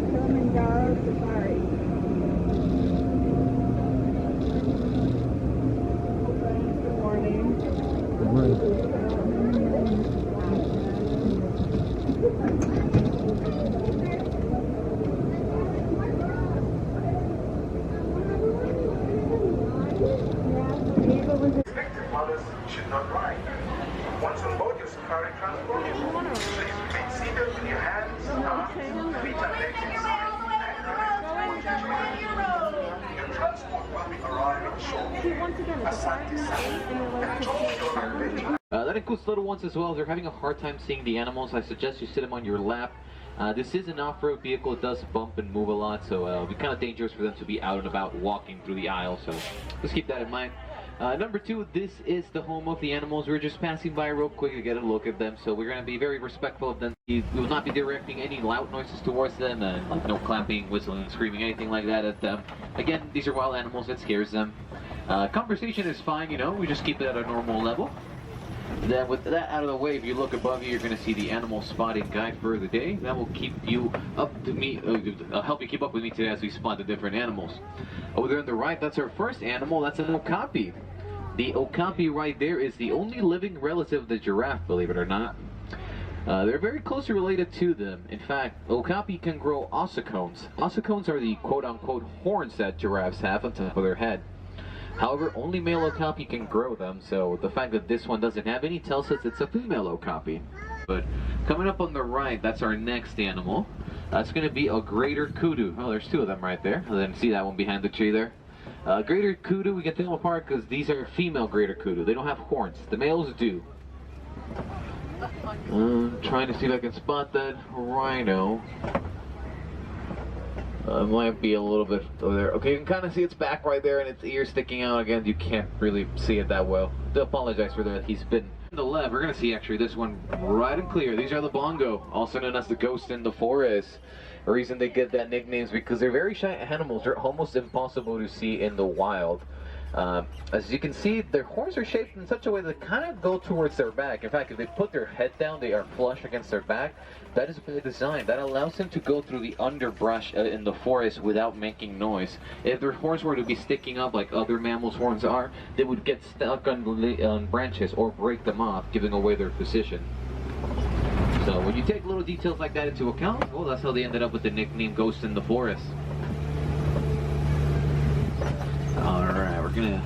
Kilimanjaro Safaris. Good morning. Good morning. Mothers should not ride. Once on board your safari transport, please remain seated with your hands, arms, feet and legs inside Your transport will be arriving shortly. That includes little ones as well. They're having a hard time seeing the animals. I suggest you sit them on your lap. This is an off-road vehicle. It does bump and move a lot, so it'll be kind of dangerous for them to be out and about walking through the aisle, so let's keep that in mind. Number 2, this is the home of the animals. We're just passing by real quick to get a look at them, so we're going to be very respectful of them. We will not be directing any loud noises towards them, like no clapping, whistling, screaming, anything like that at them. Again, these are wild animals, it scares them. Conversation is fine, you know, we just keep it at a normal level. Then with that out of the way, if you look above you, you're going to see the animal spotting guide for the day. That will keep you up to me, help you keep up with me today as we spot the different animals. Over there on the right, that's our first animal. That's an okapi. The okapi right there is the only living relative of the giraffe, believe it or not. They're very closely related to them. In fact, okapi can grow ossicones. Ossicones are the quote-unquote horns that giraffes have on top of their head. However, only male okapi can grow them, so the fact that this one doesn't have any tells us it's a female okapi. But coming up on the right, that's our next animal. That's going to be a greater kudu. Oh, there's 2 of them right there. I didn't see that one behind the tree there. Greater kudu, we can tell them apart because these are female greater kudu. They don't have horns. The males do. I'm trying to see if I can spot that rhino. Might be a little bit over there. Okay, you can kind of see its back right there and its ears sticking out. Again, you can't really see it that well. I apologize for that. He's been on the left. We're going to see actually this one right and clear. These are the bongo, also known as the ghost in the forest. The reason they get that nickname is because they're very shy animals. They're almost impossible to see in the wild. As you can see, their horns are shaped in such a way that they kind of go towards their back. In fact, if they put their head down, they are flush against their back. That is by design. That allows them to go through the underbrush in the forest without making noise. If their horns were to be sticking up like other mammals' horns are, they would get stuck on branches or break them off, giving away their position. So when you take little details like that into account, well, that's how they ended up with the nickname Ghost in the Forest. Alright, we're gonna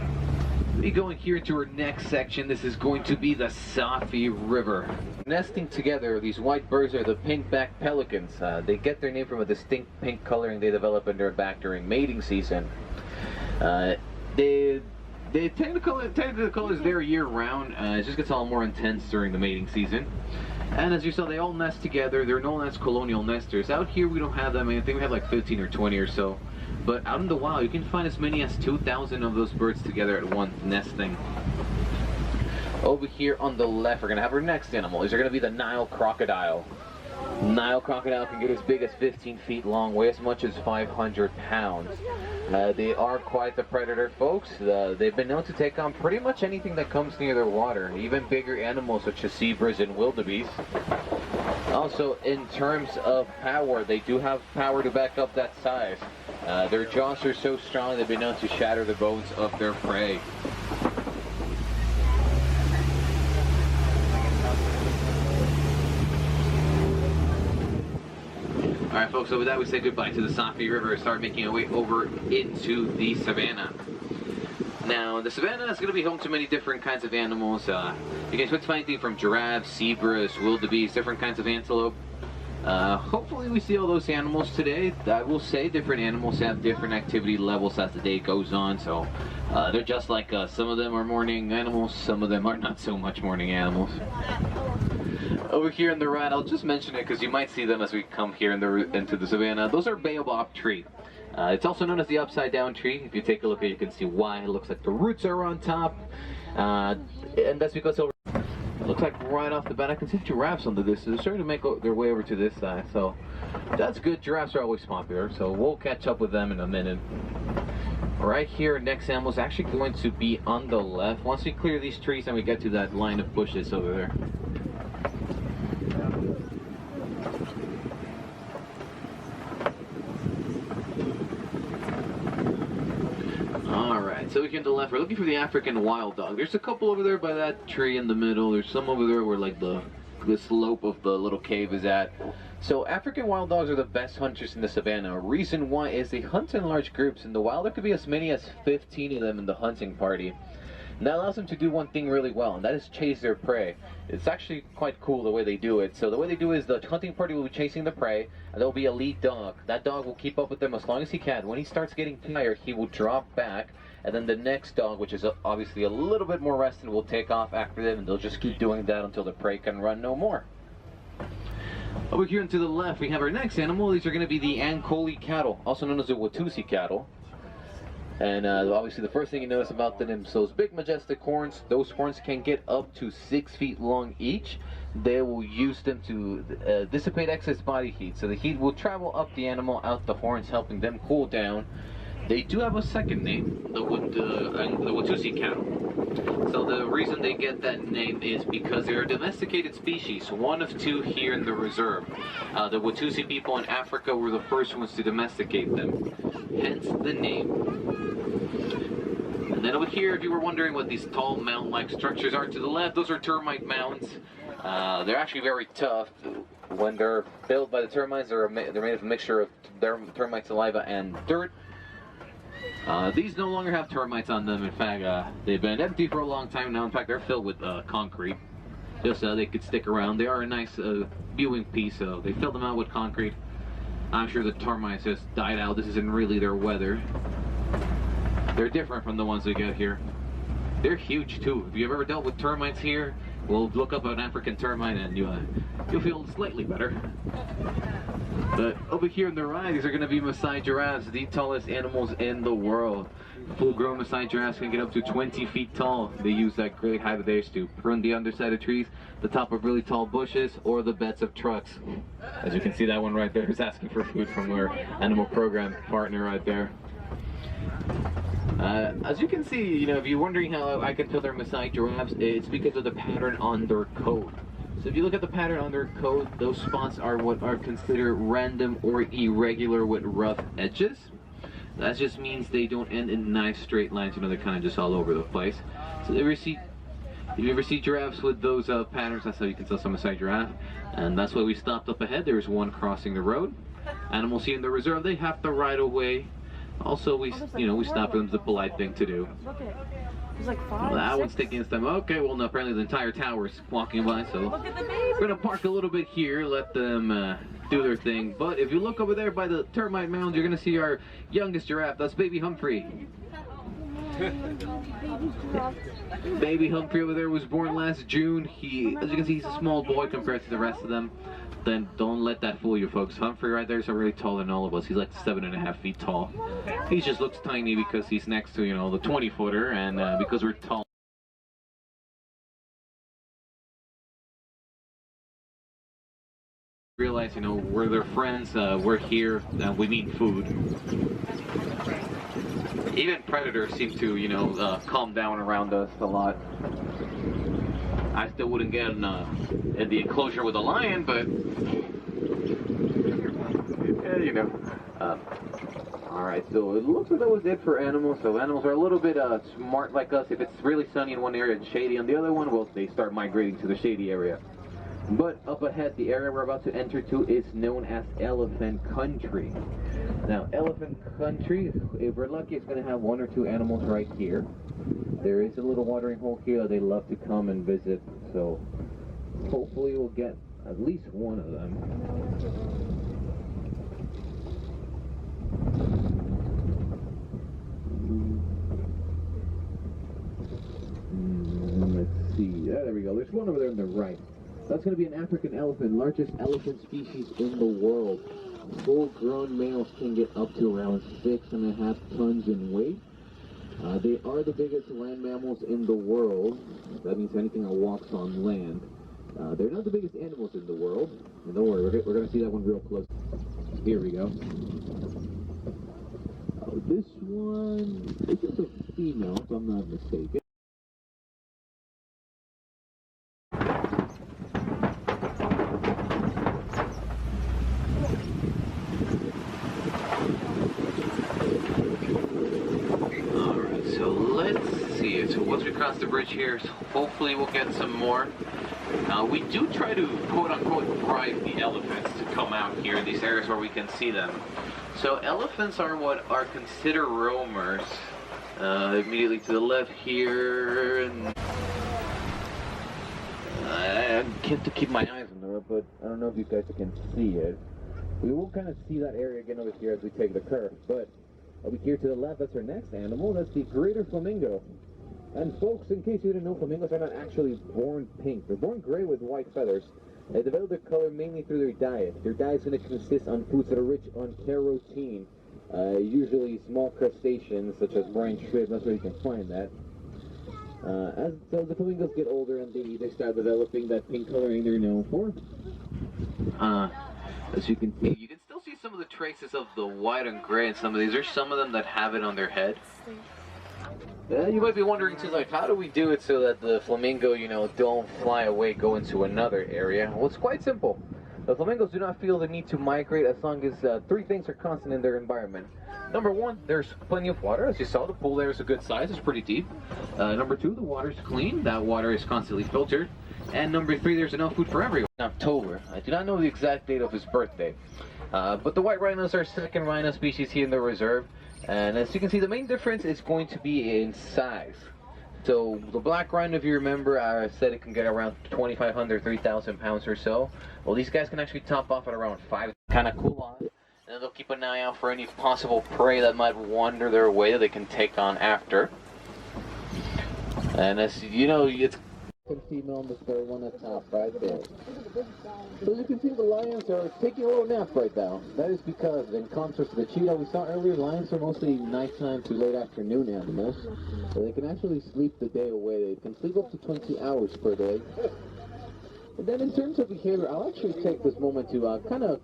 be going here into our next section. This is going to be the Sophie River. Nesting together, these white birds are the pink-backed pelicans. They get their name from a distinct pink coloring they develop in their back during mating season. They tend to the colors there year-round. It just gets all more intense during the mating season. And as you saw, they all nest together. They're known as colonial nesters. Out here, we don't have them. I think we have like 15 or 20 or so. But out in the wild, you can find as many as 2,000 of those birds together at once nesting. Over here on the left, we're going to have our next animal. These are going to be the Nile Crocodile. Nile Crocodile can get as big as 15 feet long, weigh as much as 500 pounds. They are quite the predator, folks. They've been known to take on pretty much anything that comes near their water, even bigger animals such as zebras and wildebeest. Also, in terms of power, they do have power to back up that size. Their jaws are so strong they've been known to shatter the bones of their prey. Alright folks, so with that we say goodbye to the Sophie River and start making our way over into the savannah. Now, the savannah is going to be home to many different kinds of animals. You can expect to find anything from giraffes, zebras, wildebeest, different kinds of antelope. Hopefully we see all those animals today. I will say different animals have different activity levels as the day goes on, so they're just like us. Some of them are morning animals, some of them are not so much morning animals. Over here in the right, I'll just mention it because you might see them as we come here into the savannah. Those are baobab tree. It's also known as the upside down tree. If you take a look at it, you can see why. It looks like the roots are on top. And that's because it looks like right off the bat, I can see giraffes under this. They're starting to make their way over to this side. So that's good. Giraffes are always popular. So we'll catch up with them in a minute. Right here, next animal is actually going to be on the left. Once we clear these trees and we get to that line of bushes over there. Alright, so we get to the left. We're looking for the African wild dog. There's a couple over there by that tree in the middle. There's some over there where like the slope of the little cave is at. So African wild dogs are the best hunters in the savannah. Reason why is they hunt in large groups. In the wild, there could be as many as 15 of them in the hunting party. And that allows them to do one thing really well, and that is chase their prey. It's actually quite cool the way they do it. So the way they do it is the hunting party will be chasing the prey, and there will be a lead dog. That dog will keep up with them as long as he can. When he starts getting tired, he will drop back, and then the next dog, which is obviously a little bit more rested, will take off after them, and they'll just keep doing that until the prey can run no more. Over here and to the left, we have our next animal. These are going to be the Ancholy cattle, also known as the Watusi cattle. And obviously the first thing you notice about them is those big majestic horns. Those horns can get up to 6 feet long each. They will use them to dissipate excess body heat. So the heat will travel up the animal, out the horns, helping them cool down. They do have a second name, the Watusi cattle. So the reason they get that name is because they're a domesticated species, one of two here in the reserve. The Watusi people in Africa were the first ones to domesticate them, hence the name. And then over here, if you were wondering what these tall mound-like structures are to the left, those are termite mounds. They're actually very tough. When they're built by the termites, they're made of a mixture of termite saliva and dirt. These no longer have termites on them. In fact, they've been empty for a long time now. In fact, they're filled with concrete, just so they could stick around. They are a nice viewing piece, so they filled them out with concrete. I'm sure the termites just died out. This isn't really their weather. They're different from the ones we get here. They're huge too. If you've ever dealt with termites here, well, look up an African termite and you'll feel slightly better. But over here on the right, these are going to be Maasai giraffes, the tallest animals in the world. Full-grown Maasai giraffes can get up to 20 feet tall. They use that great height of theirs to prune the underside of trees, the top of really tall bushes, or the beds of trucks. As you can see, that one right there is asking for food from our animal program partner right there. As you can see, if you're wondering how I can tell they're Maasai giraffes, it's because of the pattern on their coat. So if you look at the pattern on their coat, those spots are what are considered random or irregular with rough edges. That just means they don't end in nice straight lines, they're kind of just all over the place. So if you ever see giraffes with those patterns, that's how you can tell some Maasai giraffe. And that's why we stopped up ahead. There's one crossing the road. Animals here in the reserve, they have to ride away. Also, we stop for them. It's the polite thing to do. Look at there's like 5, Well, that 6. one's taking its time. Okay, well, no, apparently the entire tower is walking by, so Look at the baby. we're gonna park a little bit here, let them do their thing. But if you look over there by the termite mounds, you're gonna see our youngest giraffe. That's baby Humphrey. Baby Humphrey over there was born last June. As you can see, he's a small boy compared to the rest of them. Then don't let that fool you, folks. Humphrey right there is already taller than all of us. He's like 7.5 feet tall. He just looks tiny because he's next to, the 20-footer, and because we're tall. Realize, we're their friends. We're here. We need food. Even predators seem to, calm down around us a lot. I still wouldn't get in the enclosure with a lion, but Alright, so it looks like that was it for animals. So animals are a little bit smart like us. If it's really sunny in one area and shady on the other one, well, they start migrating to the shady area. But up ahead, the area we're about to enter to is known as Elephant Country. Now, Elephant Country, if we're lucky, it's going to have one or two animals right here. There is a little watering hole here that they love to come and visit, so hopefully we'll get at least one of them. Let's see. There we go. There's one over there on the right. That's going to be an African elephant, largest elephant species in the world. Full-grown males can get up to around 6.5 tons in weight. They are the biggest land mammals in the world. That means anything that walks on land. They're not the biggest animals in the world. And don't worry, we're going to see that one real close. Here we go. This one, this is a female, if I'm not mistaken. So once we cross the bridge here, hopefully we'll get some more. We do try to quote-unquote bribe the elephants to come out here in these areas where we can see them. So elephants are what are considered roamers. Immediately to the left here, and I get to keep my eyes on the road, but I don't know if you guys can see it. We will kind of see that area again over here as we take the curve, but over here to the left, that's our next animal. That's the greater flamingo. And folks, in case you didn't know, flamingos are not actually born pink. They're born gray with white feathers. They develop their color mainly through their diet. Their diet is going to consist on foods that are rich on carotene, usually small crustaceans such as brine shrimp. That's where you can find that. As the flamingos get older and they start developing that pink coloring they're known for. As you can see, you can still see some of the traces of the white and gray in some of these. There's some of them that have it on their head. You might be wondering too, like, how do we do it so that the flamingo, you know, don't fly away, go into another area? Well, it's quite simple. The flamingos do not feel the need to migrate as long as three things are constant in their environment. Number one, there's plenty of water. As you saw, the pool there is a good size. It's pretty deep. Number two, the water's clean. That water is constantly filtered. And number three, there's enough food for everyone. In October. I do not know the exact date of his birthday. But the white rhinos are second rhino species here in the reserve. And as you can see, the main difference is going to be in size. So the black rhino, if you remember, I said it can get around 2,500, 3,000 pounds or so. Well, these guys can actually top off at around 5. Kind of cool on. And they'll keep an eye out for any possible prey that might wander their way that they can take on after. And as you know, it's female on the third one at top right there. So as you can see, the lions are taking a little nap right now. That is because, in contrast to the cheetah we saw earlier, lions are mostly nighttime to late afternoon animals. So they can actually sleep the day away. They can sleep up to 20 hours per day. And then in terms of behavior, I'll actually take this moment to kind of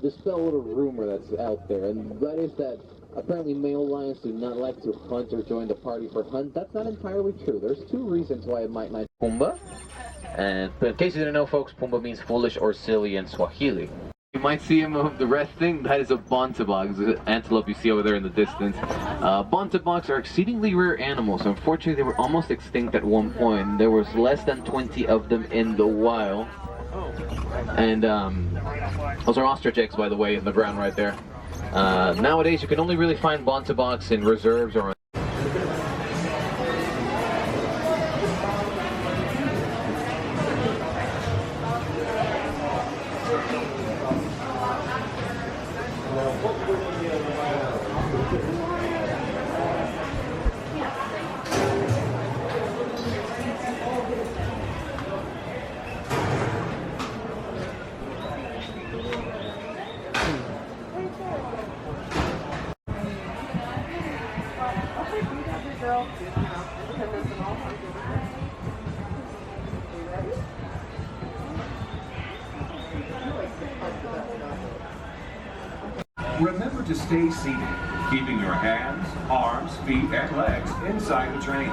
dispel a little rumor that's out there, and that is that apparently male lions do not like to hunt or join the party for hunt. That's not entirely true. There's two reasons why it might not. Pumba. And in case you didn't know, folks, Pumba means foolish or silly in Swahili. You might see him of the resting. That is a bontebog, the antelope you see over there in the distance. Bontebogs are exceedingly rare animals. Unfortunately, they were almost extinct at one point. There was less than 20 of them in the wild. And those are ostrich eggs, by the way, in the ground right there. Nowadays, you can only really find bontebogs in reserves or Remember to stay seated, keeping your hands, arms, feet, and legs inside the train.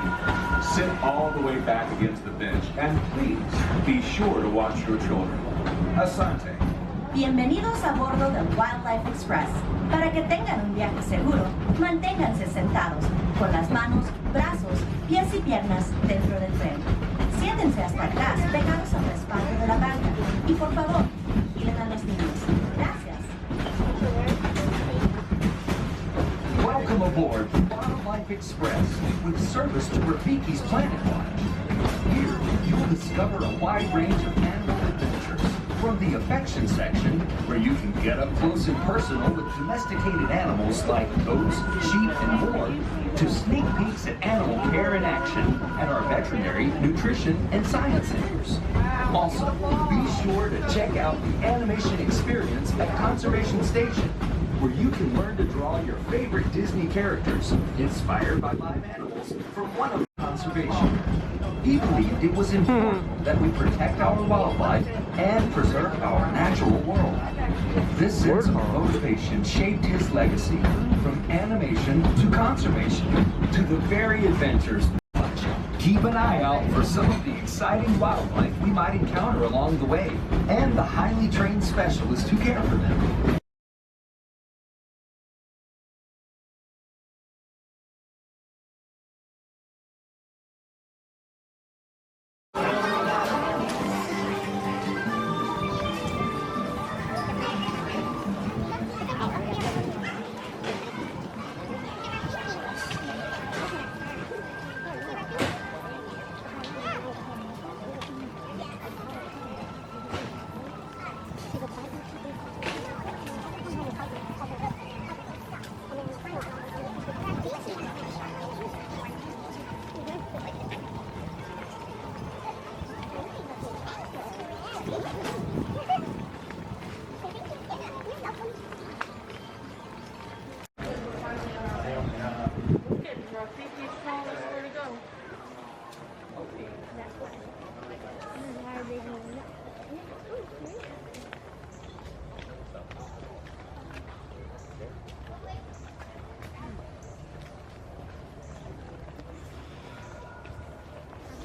Sit all the way back against the bench, and please be sure to watch your children. Asante. Bienvenidos a bordo del Wildlife Express. Para que tengan un viaje seguro, manténganse sentados, con las manos, brazos, pies y piernas dentro del tren. Siéntense hasta atrás, pegados al respaldo de la banca. Y por favor, vigilen a los niños. Gracias. Welcome aboard the Wildlife Express with service to Rafiki's Planet Lodge. Here, you'll discover a wide range of animal adventures. From the affection section, where you can get up close and personal with domesticated animals like goats, sheep, and more, to sneak peeks at animal care in action at our veterinary, nutrition, and science centers. Also, be sure to check out the animation experience at Conservation Station, where you can learn to draw your favorite Disney characters inspired by live animals from one of conservation. He believed it was important that we protect our wildlife and preserve our natural world. This sense of motivation shaped his legacy from animation to conservation to the very adventures. Keep an eye out for some of the exciting wildlife we might encounter along the way and the highly trained specialists who care for them. Rafiki's telling us where to go.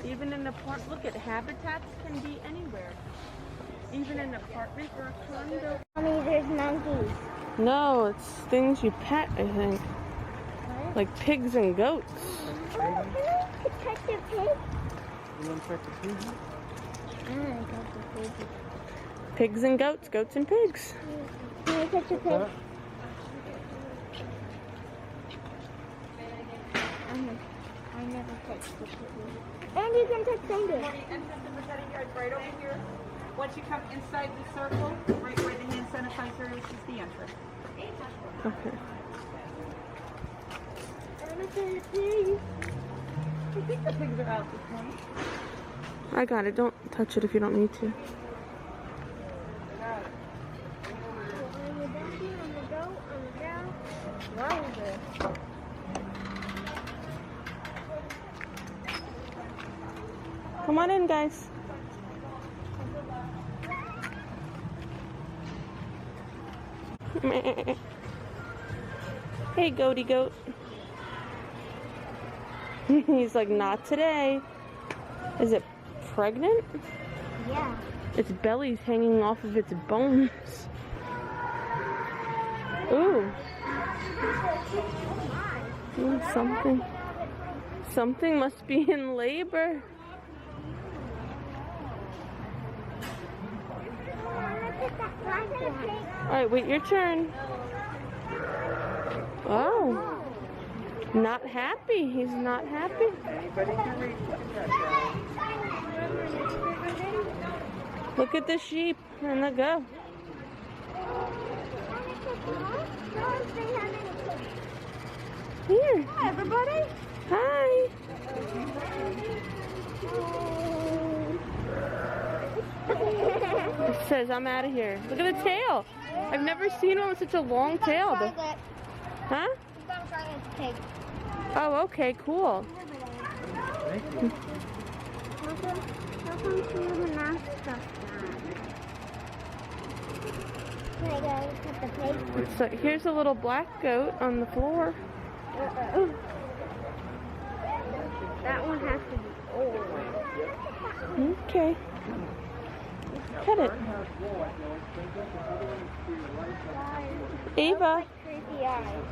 Even in the park, look at habitats can be anywhere. Even in an apartment or a condo. Mommy, there's monkeys. No, it's things you pet, I think. What? Like pigs and goats. Oh, can I touch a pig? You want to check the pig? I want to touch a pig. Pigs and goats, goats and pigs. Can I touch a pig? I never touched a pig. And you can touch Sandy. The entrance in the petting yard right over here. Once you come inside the circle, right where the hand sanitizer is the entrance. Okay. I want to touch a pig. I think the pigs are out this morning. I got it. Don't touch it if you don't need to. On the donkey, on the goat, on the cow. Wow, good. Come on in, guys. Hey, goaty goat. He's like, not today. Is it pregnant? Yeah. Its belly's hanging off of its bones. Ooh. Ooh, something must be in labor. Alright, wait your turn. Oh. Not happy. He's not happy. Look at the sheep and the goat. Here. Hi, everybody. Hi. It says I'm out of here. Look at the tail. I've never seen one with such a long tail. Huh? Oh, okay, cool. So here's a little black goat on the floor. That one has to be old. Okay. Pet it. Ava, Creepy eyes.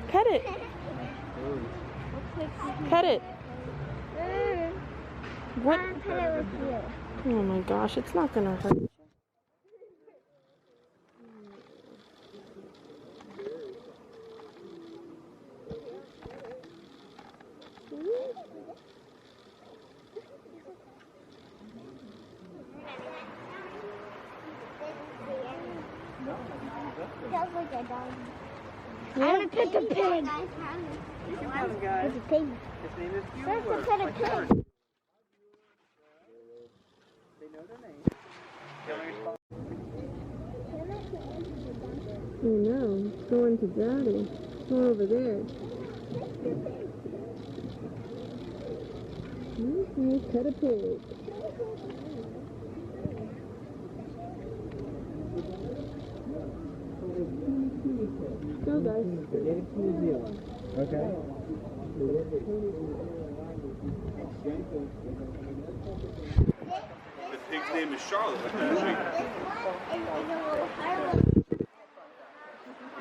pet it. Pet it. What? I'm pet it with you. Oh my gosh, it's not gonna hurt. Feels like a dog. I'm gonna pet the pig. You can pet him, guys. It's a pig. His name is First, Bueller. I pet a Like pig. Karen. They know their name. They only respond. Oh no, it's going to Daddy. Go over there. Pet a pig. Go guys. Okay. The pig's name is Charlotte. Like that.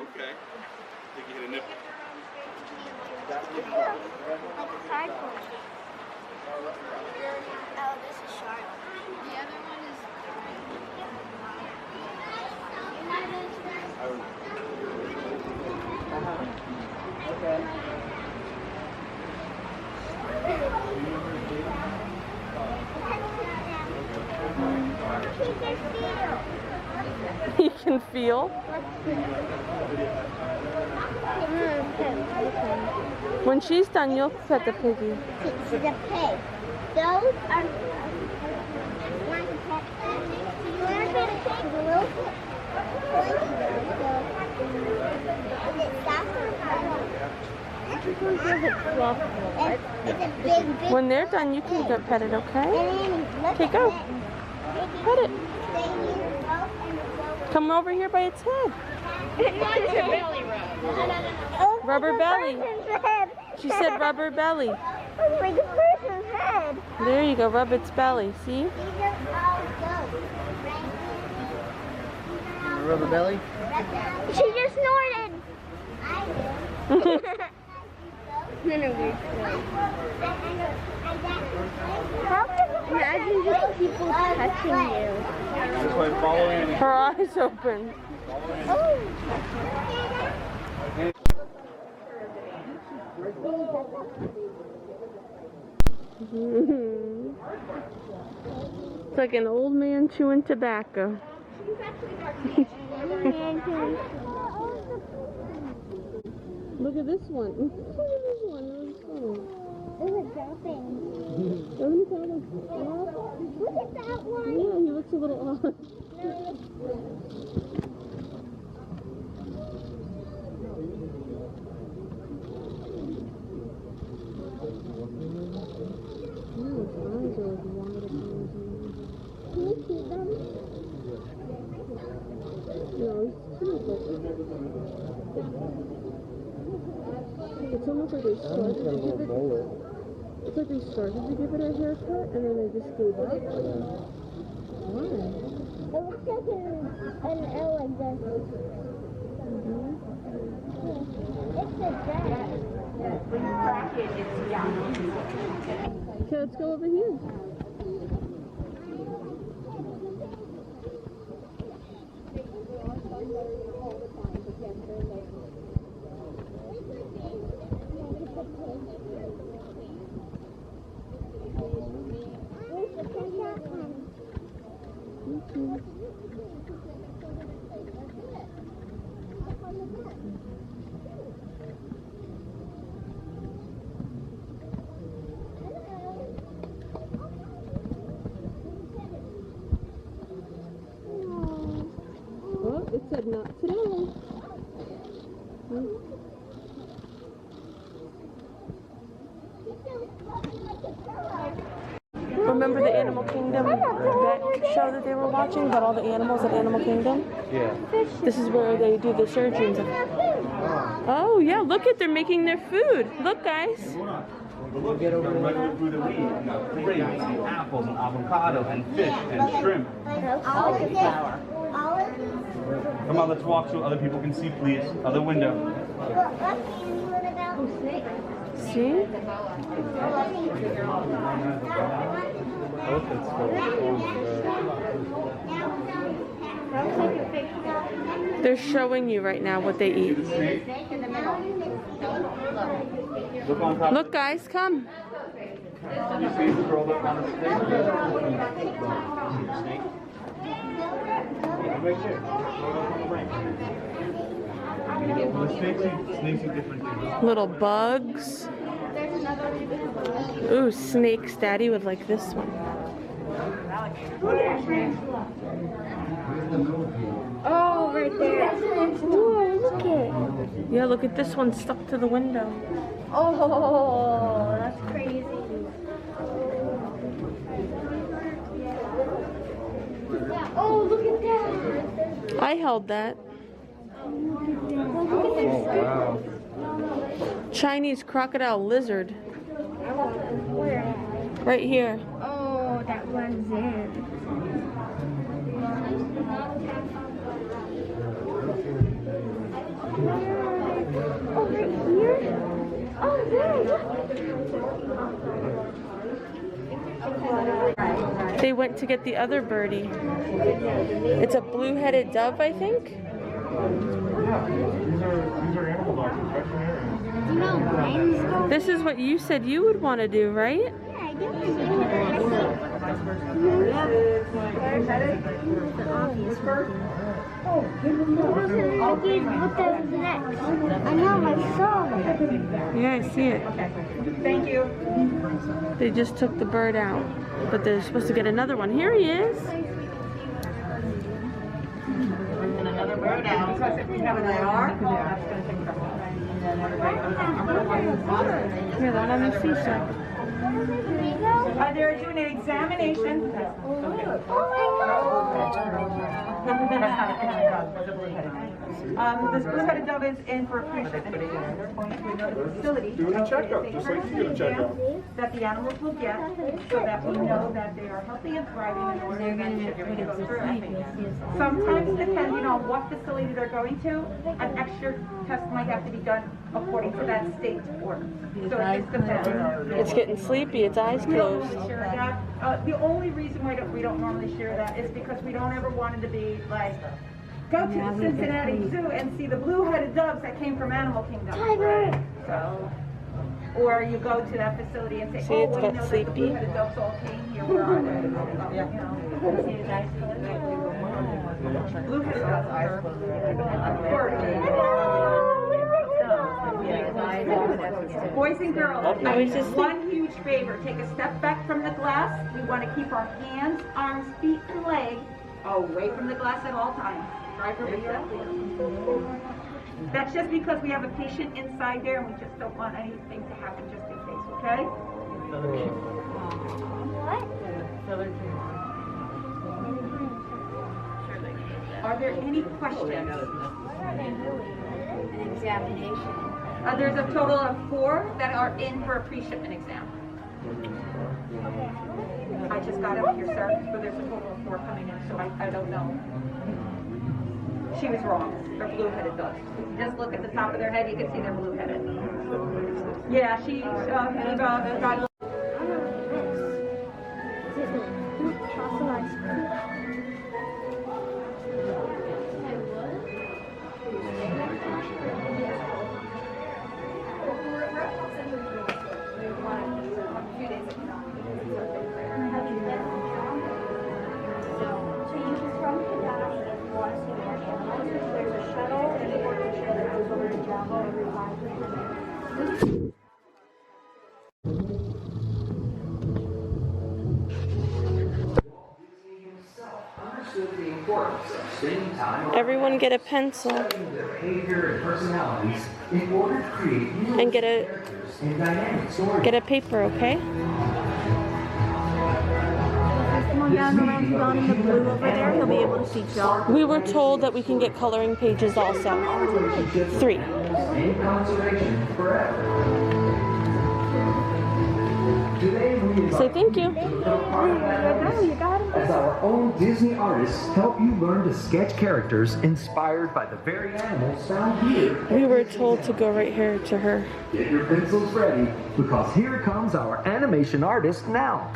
Okay. Think you hit a nipple. Oh, this is Charlotte. The other one is. Okay. He can feel. When she's done, you'll pet the piggy. She's a pig. Those are. You want to pet a pig? A little pig. Is it soft or hard? It's a big. When they're done, you can go pet it, okay? Okay, Okay, go. Pet it. Come over here by its head. Rubber belly. She said rubber belly. Like a person's head. There you go, rub its belly, see? These are all goats. Rubber belly? She just snorted. I did. Imagine just people touching you. Just by following. Her eyes open. It's like an old man chewing tobacco. Look at this one. Look at this one. There's a jumping. Let me tell you. Look at that one. Yeah, he looks a little odd. Can you see them? No, he's cute, but it's almost like they started to give it. It's like they started to give it a haircut and then they just gave up. Why? It looks like an L like this. It's a dress. When you crack it, it's young. Okay, let's go over here. Well, it said not today. Remember the Animal Kingdom vet show that they were watching about all the animals at Animal Kingdom? Yeah. This is where they do the surgery and stuff. Oh yeah, look at they're making their food. Look guys. Get over the regular food that we eat. You got grapes and apples and avocado and fish and shrimp. Cauliflower. Come on, let's walk so other people can see, please. Other window. See? They're showing you right now what they eat. Look on top. Look, guys, come. You see it curled up on the snake? Snake? Right there. The snakes eat different things. Little bugs. Ooh, snakes. Daddy would like this one. Oh, right there. Ooh, look it. Yeah, look at this one stuck to the window. Oh, that's crazy. Oh, look at that. I held that. Look at this. Chinese crocodile lizard. Where? Right here. Oh, that blends in. Oh, right here? Oh, there. They went to get the other birdie. It's a blue-headed dove, I think. These are animal doctors, veterinarians. You know, mine's going. This is what you said you would want to do, right? Yeah, I do. Look at next. I know my song. Yeah, I see it. Thank you. They just took the bird out, but they're supposed to get another one. Here he is. And another bird out. Because if we know where they are, that's going to take trouble. Here, let me see some. They're doing an examination. This blue-headed dove is in for a pre-shipment. They're going to another facility. Do a checkup, just like you get a checkup. That the animals will get, so that we know that they are healthy and thriving in order to go through. Sometimes, depending on what facility they're going to, an extra test might have to be done according to that state order. So it just depends. It's getting sleepy. Its eyes We don't closed. really share that. The only reason why we don't normally share that is because we don't ever want it to be like, go to the Cincinnati Zoo and see the blue-headed doves that came from Animal Kingdom. Tiger. So, or you go to that facility and say, See, oh, it's well, got you know that the sleepy. blue-headed doves all came here. Where are they? You know, blue-headed doves are boys and girls, Boys is one huge favor. Take a step back from the glass. We want to keep our hands, arms, feet, and legs away from the glass at all times. Driver, that's just because we have a patient inside there and we just don't want anything to happen just in case, okay? What? Are there any questions? An examination. There's a total of 4 that are in for a pre-shipment exam. I just got up here, sir, so there's a total of 4 coming in, so I don't know. She was wrong. They're blue-headed doves. Just look at the top of their head, you can see they're blue-headed. Yeah, she got Everyone get a pencil and get a paper, okay? Someone down in the blue over there, he'll be able to see Joe. We were told that we can get coloring pages also. 3. Say thank you. As our own Disney artists help you learn to sketch characters inspired by the very animals found here. We were told to go right here to her. Get your pencils ready, because here comes our animation artist now.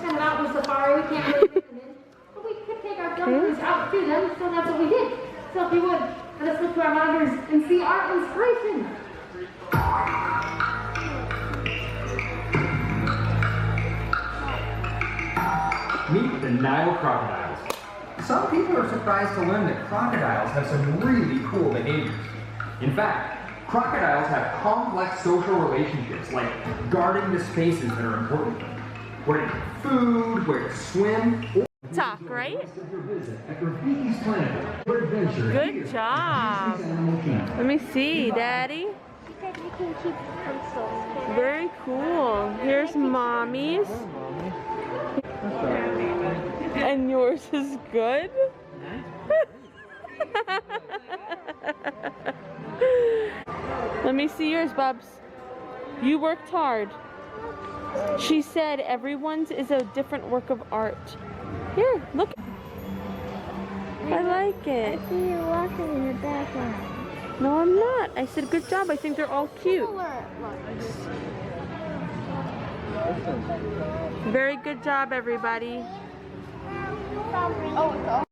Coming out on safari, we can't really fit them in. But we could take our filmmakers out to them, so that's what we did. So if you would, let us look to our monitors and see our inspiration. Meet the Nile Crocodiles. Some people are surprised to learn that crocodiles have some really cool behaviors. In fact, crocodiles have complex social relationships, like guarding the spaces that are important to them. Where to get food, where to swim. Talk, right? At Rafiki's Planet for adventure. Good job. Let me see, Daddy. Because you can keep pencils. Very cool. Here's Mommy's. And yours is good? Let me see yours, Bubs. You worked hard. She said everyone's is a different work of art. Here, look. I like it. I see you walking in the background. No, I'm not. I said good job. I think they're all cute. Very good job, everybody. Oh, it's all.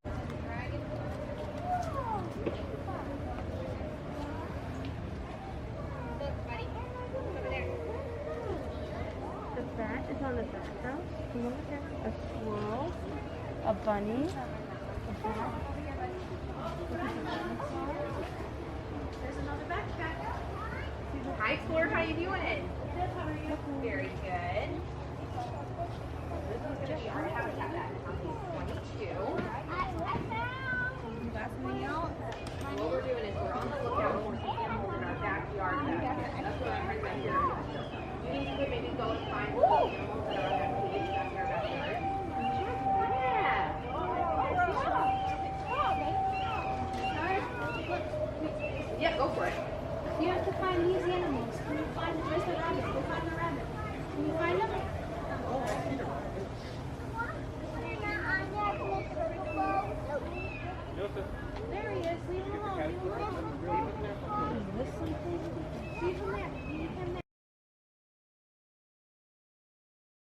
The bat is on the background. A squirrel, a bunny, a bat. There's another backpack. Hi, Explorer. How you doing? Good. How are you? Very good. This is going to be our habitat back. 22. What we're doing is we're on the lookout for some animals in our backyard. That's what I'm right here. You need to maybe go and find some animals that are on that page back in our backyard. Yeah, go for it. You have to find these animals. Can you find where's the rabbit? Go find the rabbit. Can you find them?